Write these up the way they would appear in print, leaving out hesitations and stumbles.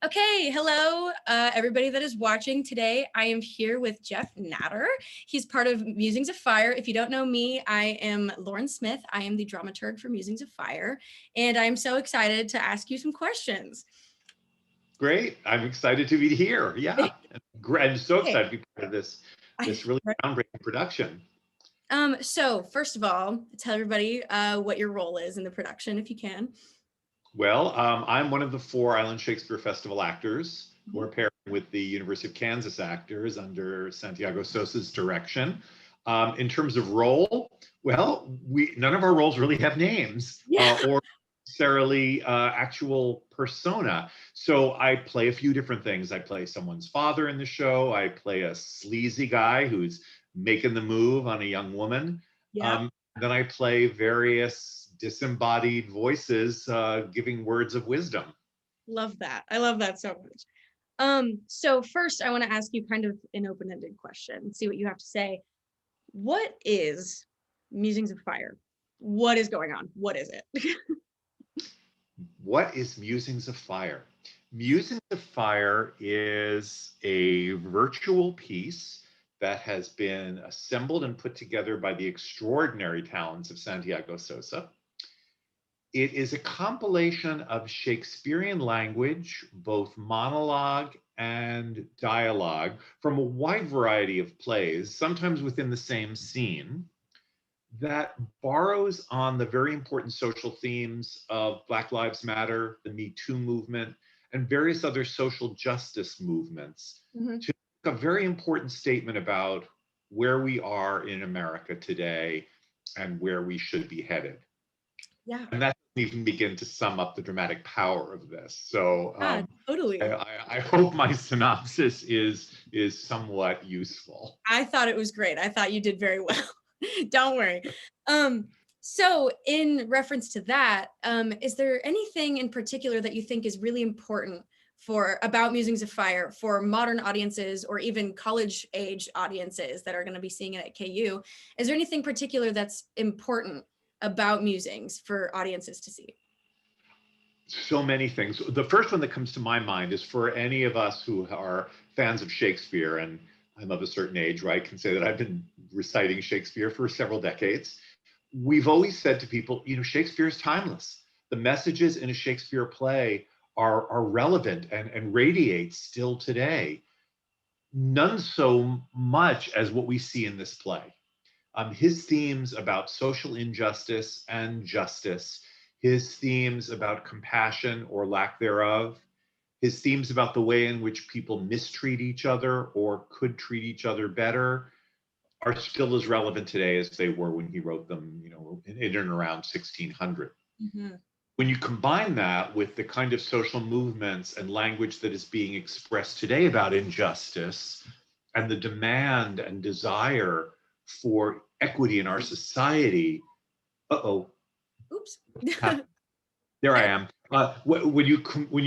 Okay, hello, everybody that is watching today. I am here with Jeff Natter. He's part of Musings of Fire. If you don't know me, I am Lauren Smith. I am the dramaturg for Musings of Fire, and I'm so excited to ask you some questions. Great. I'm excited to be here. Yeah. I'm so Okay. excited to be part of this really groundbreaking production. So first of all, tell everybody what your role is in the production, if you can. Well, I'm one of the 4 Island Shakespeare Festival actors. We're pairing with the University of Kansas actors under Santiago Sosa's direction. In terms of role, well, none of our roles really have names or necessarily actual persona. So I play a few different things. I play someone's father in the show. I play a sleazy guy who's making the move on a young woman. Yeah. Then I play various disembodied voices giving words of wisdom. Love that. I love that so much. So first I want to ask you kind of an open-ended question, see what you have to say. What is Musings of Fire? What is going on? What is it? What is Musings of Fire? Musings of Fire is a virtual piece that has been assembled and put together by the extraordinary talents of Santiago Sosa. It is a compilation of Shakespearean language, both monologue and dialogue, from a wide variety of plays, sometimes within the same scene, that borrows on the very important social themes of Black Lives Matter, the Me Too movement, and various other social justice movements to make a very important statement about where we are in America today and where we should be headed. Yeah. And that doesn't even begin to sum up the dramatic power of this. So Totally. I hope my synopsis is somewhat useful. I thought it was great. I thought you did very well. Don't worry. So in reference to that, is there anything in particular that you think is really important about Musings of Fire for modern audiences or even college age audiences that are going to be seeing it at KU? Is there anything particular that's important about Musings for audiences to see? So many things. The first one that comes to my mind is for any of us who are fans of Shakespeare, and I'm of a certain age where I can say that I've been reciting Shakespeare for several decades. We've always said to people, Shakespeare is timeless. The messages in a Shakespeare play are relevant and radiate still today. None so much as what we see in this play. His themes about social injustice and justice, his themes about compassion or lack thereof, his themes about the way in which people mistreat each other or could treat each other better are still as relevant today as they were when he wrote them, in and around 1600. When you combine that with the kind of social movements and language that is being expressed today about injustice and the demand and desire for equity in our society. Oops. There I am. When you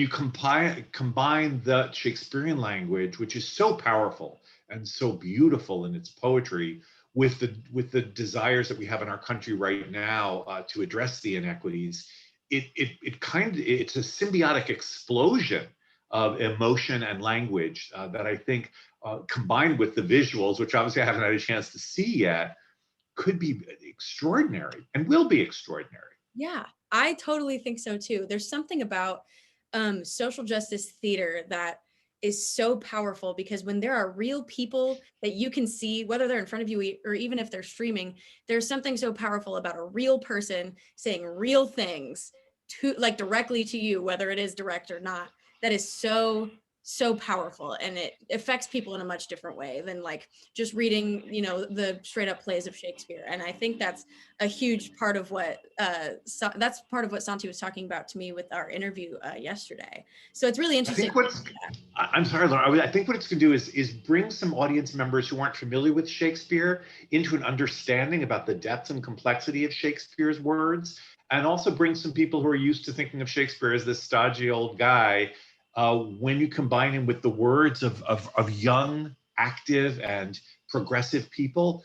combine the Shakespearean language, which is so powerful and so beautiful in its poetry, with the desires that we have in our country right now to address the inequities, it's a symbiotic explosion of emotion and language that I think, combined with the visuals, which obviously I haven't had a chance to see yet, could be extraordinary and will be extraordinary. Yeah, I totally think so too. There's something about social justice theater that is so powerful, because when there are real people that you can see, whether they're in front of you or even if they're streaming, there's something so powerful about a real person saying real things directly to you, whether it is direct or not. That is so powerful, and it affects people in a much different way than just reading the straight up plays of Shakespeare. And I think that's a huge part of what that's part of what Santi was talking about to me with our interview yesterday. So it's really interesting. I'm sorry, Laura. I think what it's going to do is bring some audience members who aren't familiar with Shakespeare into an understanding about the depth and complexity of Shakespeare's words, and also bring some people who are used to thinking of Shakespeare as this stodgy old guy. When you combine him with the words of young, active, and progressive people,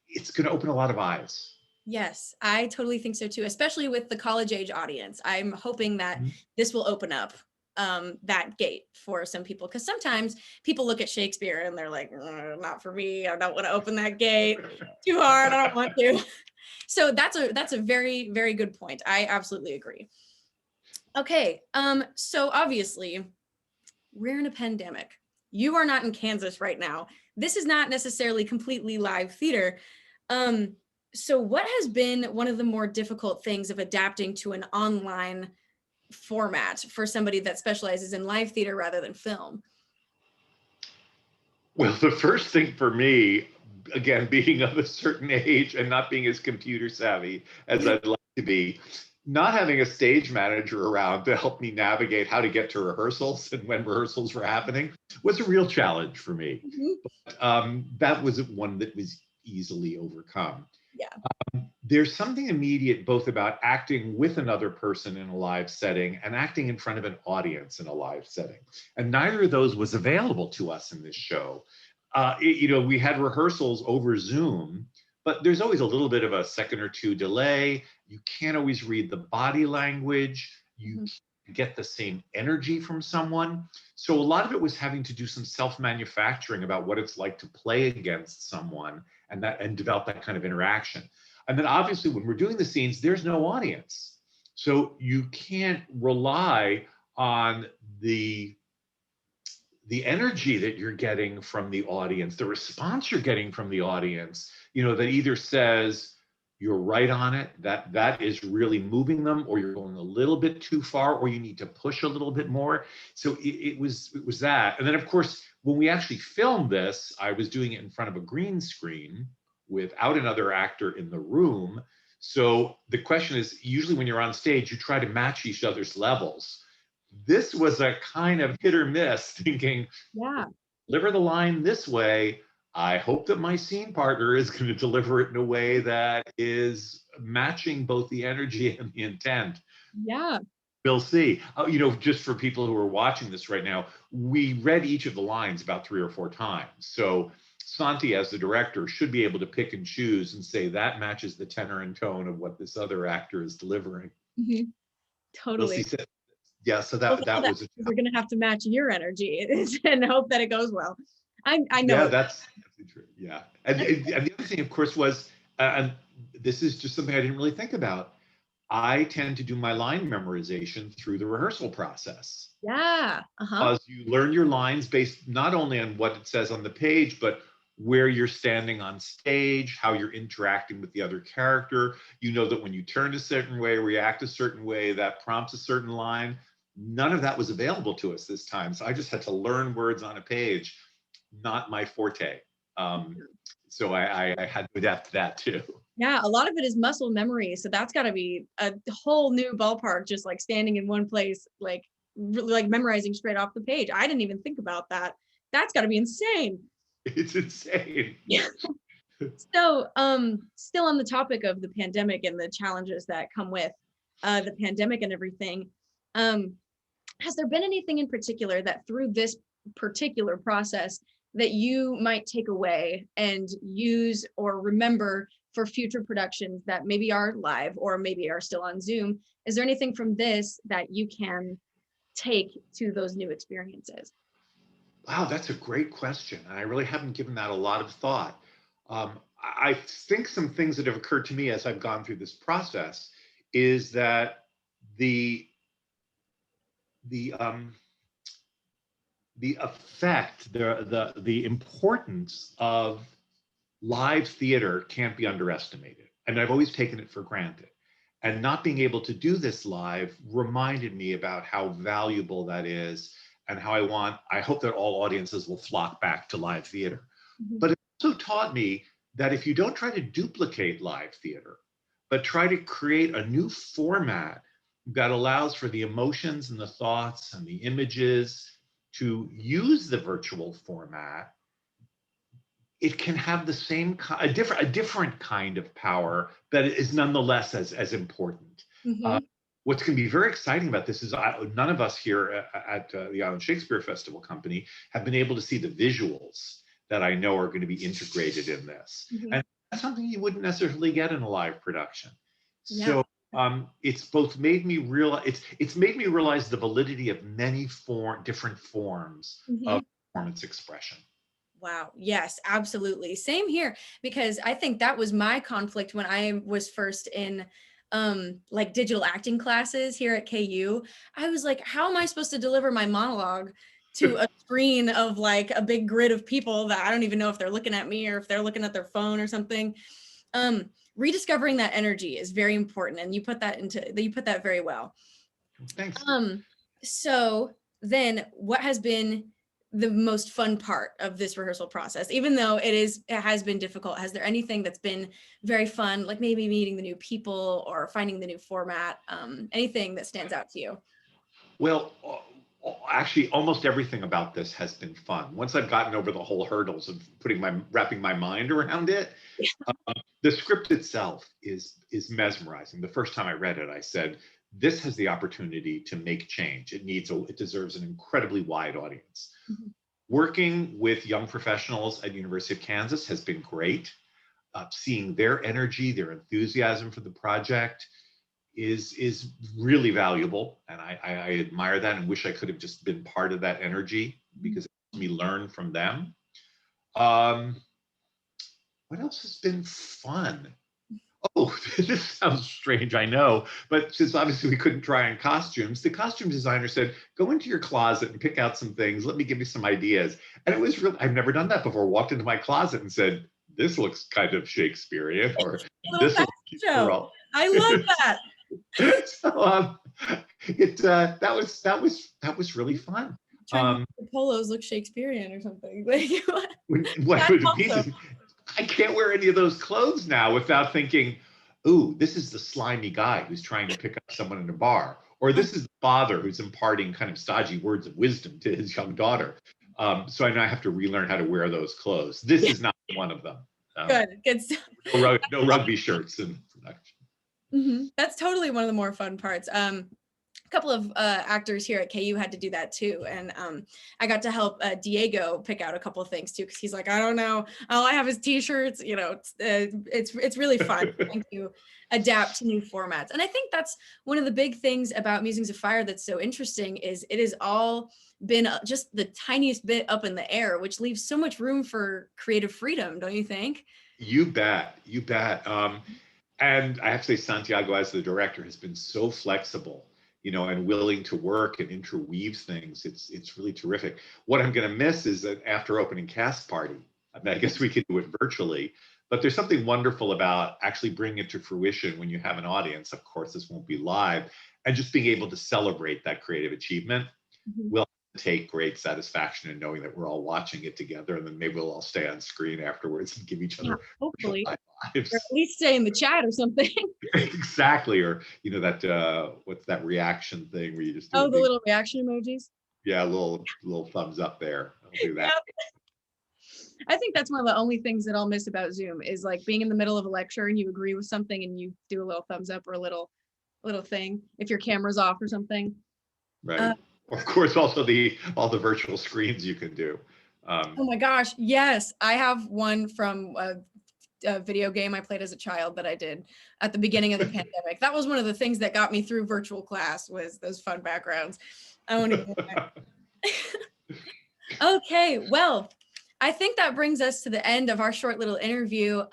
it's going to open a lot of eyes. Yes, I totally think so too, especially with the college age audience. I'm hoping that this will open up that gate for some people, because sometimes people look at Shakespeare and they're like, not for me, I don't want to open that gate too hard, I don't want to. So that's a very, very good point. I absolutely agree. Okay, so obviously we're in a pandemic. You are not in Kansas right now. This is not necessarily completely live theater. So what has been one of the more difficult things of adapting to an online format for somebody that specializes in live theater rather than film? Well, the first thing for me, again, being of a certain age and not being as computer savvy as I'd like to be, not having a stage manager around to help me navigate how to get to rehearsals and when rehearsals were happening was a real challenge for me. Mhm. That was one that was easily overcome. Yeah. There's something immediate both about acting with another person in a live setting and acting in front of an audience in a live setting. And neither of those was available to us in this show. We had rehearsals over Zoom, but there's always a little bit of a second or two delay. You can't always read the body language. You Mhm. can't get the same energy from someone. So a lot of it was having to do some self-manufacturing about what it's like to play against someone and develop that kind of interaction. And then obviously when we're doing the scenes, there's no audience. So you can't rely on the energy that you're getting from the audience, the response you're getting from the audience, that either says you're right on it, that is really moving them, or you're going a little bit too far, or you need to push a little bit more. So it was that. And then of course, when we actually filmed this, I was doing it in front of a green screen without another actor in the room. So the question is, usually when you're on stage, you try to match each other's levels. This was a kind of hit or miss, thinking, Yeah. deliver the line this way. I hope that my scene partner is going to deliver it in a way that is matching both the energy and the intent. Yeah. We'll see. Just for people who are watching this right now, we read each of the lines about 3 or 4 times. So Santi, as the director, should be able to pick and choose and say that matches the tenor and tone of what this other actor is delivering. Mhm. We'll Totally. see. Yeah, so Well, that now that was we're gonna have to match your energy and hope that it goes well. I know yeah, it. that's true. Yeah, and the other thing, of course, was and this is just something I didn't really think about. I tend to do my line memorization through the rehearsal process. Yeah. Uh-huh. As you learn your lines based not only on what it says on the page, but where you're standing on stage, how you're interacting with the other character. You know that when you turn a certain way, react a certain way, that prompts a certain line. None of that was available to us this time. So I just had to learn words on a page, not my forte. Um, so I had to adapt to that too. Yeah, a lot of it is muscle memory, so that's gotta be a whole new ballpark, just, like, standing in one place, like, really, like, memorizing straight off the page. I didn't even think about that. That's gotta be insane. It's insane. Yeah. So, still on the topic of the pandemic and the challenges that come with, the pandemic and everything, um, has there been anything in particular that through this particular process that you might take away and use or remember for future productions that maybe are live or maybe are still on Zoom? Is there anything from this that you can take to those new experiences? Wow, that's a great question. And I really haven't given that a lot of thought. I think some things that have occurred to me as I've gone through this process is that the the um, the effect, the importance of live theater can't be underestimated. And I've always taken it for granted. And not being able to do this live reminded me about how valuable that is and how I hope that all audiences will flock back to live theater. Mhm. But it also taught me that if you don't try to duplicate live theater, but try to create a new format that allows for the emotions and the thoughts and the images to use the virtual format, it can have the same a different kind of power that is nonetheless as important. Uh, Mhm. what's going to be very exciting about this is none of us here at the Island Shakespeare Festival Company have been able to see the visuals that I know are going to be integrated in this, Mhm. and that's something you wouldn't necessarily get in a live production. Yeah. So It's both made me realize it's made me realize the validity of many different forms of Mhm. performance expression. Wow. Yes, absolutely. Same here, because I think that was my conflict when I was first in like digital acting classes here at KU. I was like, how am I supposed to deliver my monologue to a screen of like a big grid of people that I don't even know if they're looking at me or if they're looking at their phone or something. Rediscovering that energy is very important, and you put that very well. Thanks. Um, so then what has been the most fun part of this rehearsal process, even though it has been difficult? Has there anything that's been very fun, like maybe meeting the new people or finding the new format? Anything that stands out to you? Well, actually, almost everything about this has been fun. Once I've gotten over the whole hurdles of wrapping my mind around it, the script itself is mesmerizing. The first time I read it, I said, "This has the opportunity to make change. It deserves an incredibly wide audience." Mhm. Working with young professionals at University of Kansas has been great. Seeing their energy, their enthusiasm for the project is really valuable, and I admire that and wish I could have just been part of that energy because it helps me learn from them. Um, what else has been fun? Oh, this sounds strange, I know, but since obviously we couldn't try on costumes, the costume designer said, "Go into your closet and pick out some things. Let me give you some ideas." And it was really, I've never done that before. Walked into my closet and said, "This looks kind of Shakespearean," or Little "This fashion will keep the show. role." I love that. So that was really fun. Trying to make Um, the polos look Shakespearean or something. Like, what that's would be awesome. I can't wear any of those clothes now without thinking, "Ooh, this is the slimy guy who's trying to pick up someone in a bar," or this is the father who's imparting kind of stodgy words of wisdom to his young daughter. So I now have to relearn how to wear those clothes. This is not one of them. Um, Good stuff. no rugby shirts in production. That's totally one of the more fun parts. A couple of actors here at KU had to do that too, and I got to help Diego pick out a couple of things too, because he's like, I don't know, all I have is T-shirts. You know, it's really fun trying to adapt to new formats, and I think that's one of the big things about Musings of Fire that's so interesting is it has all been just the tiniest bit up in the air, which leaves so much room for creative freedom, don't you think? You bet. You bet. And I have to say, Santiago, as the director, has been so flexible, and willing to work and interweave things. It's really terrific. What I'm going to miss is an after opening cast party. I mean, I guess we could do it virtually, but there's something wonderful about actually bringing it to fruition when you have an audience. Of course, this won't be live, and just being able to celebrate that creative achievement Mhm. will take great satisfaction in knowing that we're all watching it together, and then maybe we'll all stay on screen afterwards and give each Yeah, other hopefully, high or at fives. least stay in the chat or something. Exactly. Or that what's that reaction thing where you just do a Oh, the big, little reaction emojis. yeah, little thumbs up there. I'll do that. Yeah. I think that's one of the only things that I'll miss about Zoom is like being in the middle of a lecture and you agree with something and you do a little thumbs up or a little thing if your camera's off or something. Uh, Right. Of course, also the all the virtual screens you can do. oh my gosh, yes, I have one from a video game I played as a child that I did at the beginning of the pandemic. That was one of the things that got me through virtual class was those fun backgrounds. I won't even. Okay, well, I think that brings us to the end of our short little interview.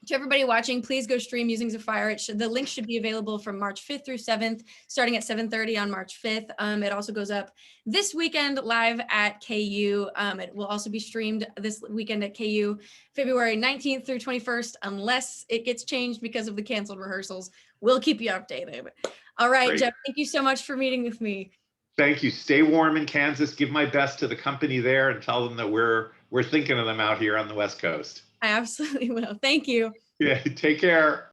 To everybody watching, please go stream Musings of Fire. The link should be available from March 5th through 7th, starting at 7:30 on March 5th. It also goes up this weekend live at KU. It will also be streamed this weekend at KU, February 19th through 21st, unless it gets changed because of the canceled rehearsals. We'll keep you updated. All right, Great. Jeff, thank you so much for meeting with me. Thank you. Stay warm in Kansas. Give my best to the company there and tell them that we're thinking of them out here on the West Coast. I absolutely will. Thank you. Yeah. Take care.